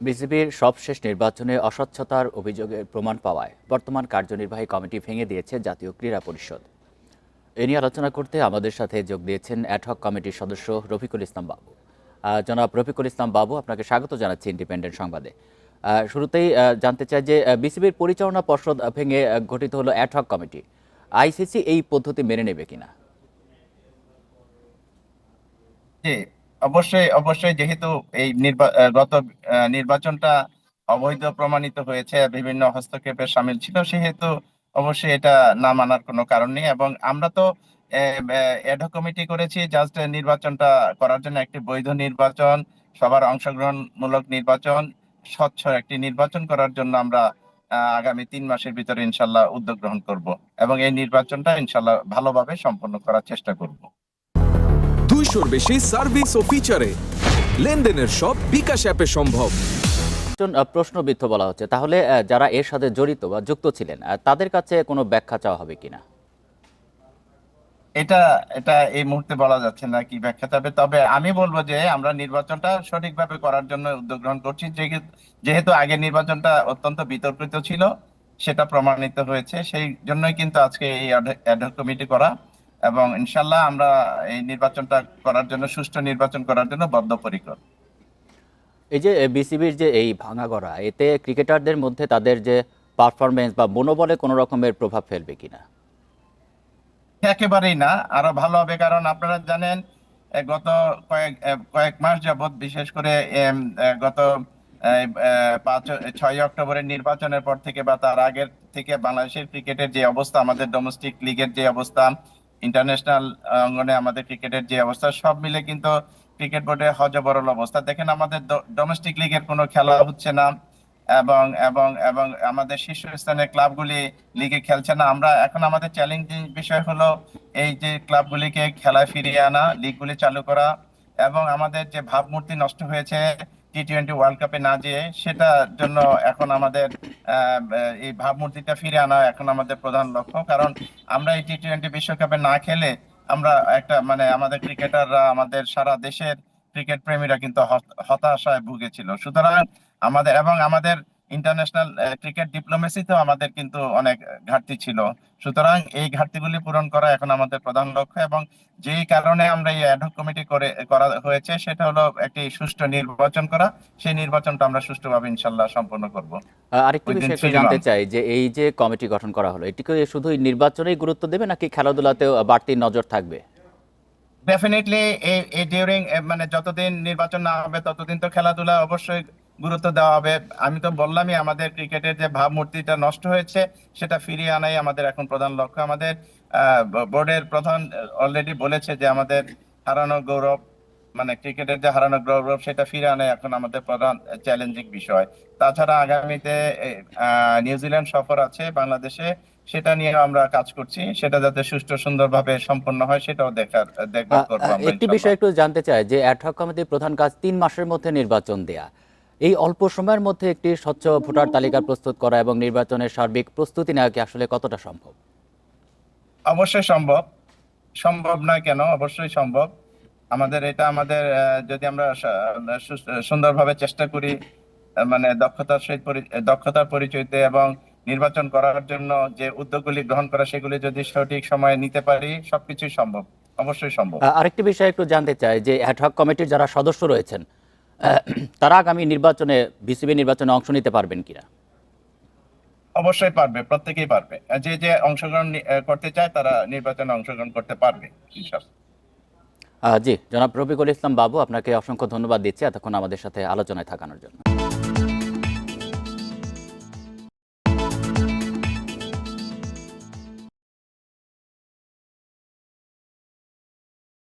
বিসিবির সবশেষ নির্বাচনে অস্বচ্ছতার অভিযোগের প্রমাণ পাওয়ায় বর্তমান কার্যনির্বাহী কমিটি ভেঙে দিয়েছে জাতীয় ক্রীড়া পরিষদ। এ নিয়ে আলোচনা করতে আমাদের সাথে যোগ দিয়েছেন অ্যাডহক কমিটির সদস্য রফিকুল ইসলাম বাবু। জনাব রফিকুল ইসলাম বাবু, আপনাকে স্বাগত জানাচ্ছি ইন্ডিপেন্ডেন্ট সংবাদে। শুরুতেই জানতে চাই যে বিসিবির পরিচালনা পর্ষদ ভেঙে গঠিত হলো অ্যাডহক কমিটি, আইসিসি এই পদ্ধতি মেনে নেবে কিনা? জি, অবশ্যই অবশ্যই, যেহেতু এই গত নির্বাচনটা অবৈধ প্রমাণিত হয়েছে, বিভিন্ন হস্তক্ষেপের সামিল ছিল, সেহেতু অবশ্যই এটা না মানার কোনো কারণ নেই। এবং আমরা তো এডহক কমিটি করেছি জাস্ট নির্বাচনটা করার জন্য, একটি বৈধ নির্বাচন, সবার অংশগ্রহণমূলক নির্বাচন, স্বচ্ছ একটি নির্বাচন করার জন্য আমরা আগামী 3 মাসের ভিতরে ইনশাল্লাহ উদ্যোগ গ্রহণ করব এবং এই নির্বাচনটা ইনশাল্লাহ ভালোভাবে সম্পন্ন করার চেষ্টা করব। 200-র বেশি সার্ভিস ও ফিচারে লেনদেনের সব বিকাশ অ্যাপে সম্ভব। প্রশ্নবিদ্ধ বলা হচ্ছে, তাহলে যারা এর সাথে জড়িত বা যুক্ত ছিলেন তাদের কাছে কোনো ব্যাখ্যা চাওয়া হবে কিনা? এটা এটা এই মুহূর্তে বলা যাচ্ছে না কি ব্যাখ্যা হবে, তবে আমি বলবো যে আমরা নির্বাচনটা সঠিকভাবে করার জন্য উদ্যোগ গ্রহণ করছি। যেহেতু আগের নির্বাচনটা অত্যন্ত বিতর্কিত ছিল, সেটা প্রমাণিত হয়েছে, সেই জন্যই কিন্তু আজকে এই অ্যাডহক কমিটি করা। এবং ইনশাল্লাহ আমরা এই নির্বাচনটা করার জন্য, সুষ্ঠু নির্বাচন করার জন্য বদ্ধপরিকর। এই যে বিসিবির যে এই ভাঙাগড়া, এতে ক্রিকেটারদের মধ্যে তাদের যে পারফরমেন্স বা মনোবলে কোনো রকমের প্রভাব ফেলবে কিনা? একেবারেই না, আরো ভালো হবে। কারণ আপনারা জানেন গত কয়েক মাস যাবত, বিশেষ করে গত 5-6 অক্টোবরের নির্বাচনের পর থেকে বা তার আগের থেকে বাংলাদেশের ক্রিকেটের যে অবস্থা, আমাদের ডোমেস্টিক লিগের যে অবস্থা, ইন্টারন্যাশনাল অঙ্গনে আমাদের ক্রিকেটের যে অবস্থা, সব মিলে কিন্তু ক্রিকেট বোর্ডের হযবরল অবস্থা। দেখেন, আমাদের ডোমেস্টিক লিগের কোনো খেলা হচ্ছে না এবং এবং এবং আমাদের শীর্ষস্থানের ক্লাবগুলি লিগে খেলছে না। আমরা এখন, আমাদের চ্যালেঞ্জিং বিষয় হলো এই যে ক্লাবগুলিকে খেলায় ফিরিয়ে আনা, লিগগুলি চালু করা এবং আমাদের যে ভাবমূর্তি নষ্ট হয়েছে T20 ওয়ার্ল্ড কাপে না যেয়ে, সেটার জন্য এখন আমাদের এই ভাবমূর্তিটা ফিরে আনা এখন আমাদের প্রধান লক্ষ্য। কারণ আমরা এই T20 বিশ্বকাপে না খেলে আমরা একটা, মানে আমাদের ক্রিকেটাররা, আমাদের সারা দেশের ক্রিকেট প্রেমীরা কিন্তু হতাশায় ভুগেছিল। সুতরাং আমাদের ইন্টারন্যাশনাল ক্রিকেট ডিপ্লোমেসিতেও আমাদের কিন্তু অনেক ঘাটতি ছিল। সুতরাং এই ঘাটতিগুলি পূরণ করা এখন আমাদের প্রধান লক্ষ্য। এবং যেই কারণে আমরা এই অ্যাডহক কমিটি করা হয়েছে, সেটা হলো একটি সুষ্ঠু নির্বাচন করা। সেই নির্বাচনটা আমরা সুষ্ঠুভাবে ইনশাল্লাহ সম্পন্ন করব আরেকটি উইদিন বিষয় একটু 3 জানতে মান্থ। চাই যে এই যে কমিটি গঠন করা হলো, এটিকে শুধুই নির্বাচনেই গুরুত্ব দেবে নাকি খেলাধুলাতেও বাড়তি নজর থাকবে? ডেফিনেটলি এই এই ডিউরিং, মানে যতদিন নির্বাচন না হবে ততদিন তো খেলাধুলা অবশ্যই গুরুত্ব দেওয়া হবে। আমি তো বললামই, আমাদের ক্রিকেটের যে ভাবমূর্তিটা নষ্ট হয়েছে, সেটা ফিরিয়ে আনাই আমাদের এখন প্রধান লক্ষ্য। আমাদের বোর্ডের প্রধান অলরেডি বলেছে যে আমাদের হারানো গৌরব, মানে ক্রিকেটের যে হারানো গৌরব, সেটা ফিরে আনাই এখন আমাদের প্রধান চ্যালেঞ্জিং বিষয়। তাছাড়া আগামীতে নিউজিল্যান্ড সফর আছে বাংলাদেশে, সেটা নিয়ে আমরা কাজ করছি। সেটা যাতে সুষ্ঠু সুন্দরভাবে সম্পন্ন হয়, সেটাও দেখভাল করবো আমরা একটি ইনশাল্লাহ। বিষয় একটু জানতে চাই যে অ্যাডহক কমিটির প্রধান কাজ 3 মাসের মধ্যে নির্বাচন দেয়া। এই অল্প সময়ের মধ্যে একটি স্বচ্ছ ভোটার তালিকা প্রস্তুত করা এবং নির্বাচনের সার্বিক প্রস্তুতি নেওয়া কি আসলে কতটা সম্ভব? অবশ্যই সম্ভব। সম্ভব না কেন? অবশ্যই সম্ভব। আমাদের যদি আমরা সুন্দরভাবে চেষ্টা করি, মানে দক্ষতার পরিচয়তে এবং নির্বাচন করার জন্য যে উদ্যোগগুলি গ্রহণ করা, সেগুলি যদি সঠিক সময়ে নিতে পারি, সবকিছুই সম্ভব। অবশ্যই সম্ভব। আরেকটি বিষয় একটু জানতে চাই যে অ্যাডহক কমিটির যারা সদস্য রয়েছেন তারা আগামী নির্বাচনে, বিসিবি নির্বাচনে অংশ নিতে পারবেন কিনা? অবশ্যই পারবে, প্রত্যেকেই পারবে। যে যে অংশগ্রহণ করতে চায়, তারা নির্বাচনে অংশগ্রহণ করতে পারবে ইনশাআল্লাহ। জি, জনাব রফিকুল ইসলাম বাবু, আপনাকে অসংখ্য ধন্যবাদ দিচ্ছি এতক্ষণ আমাদের সাথে আলোচনায় থাকানোর জন্য।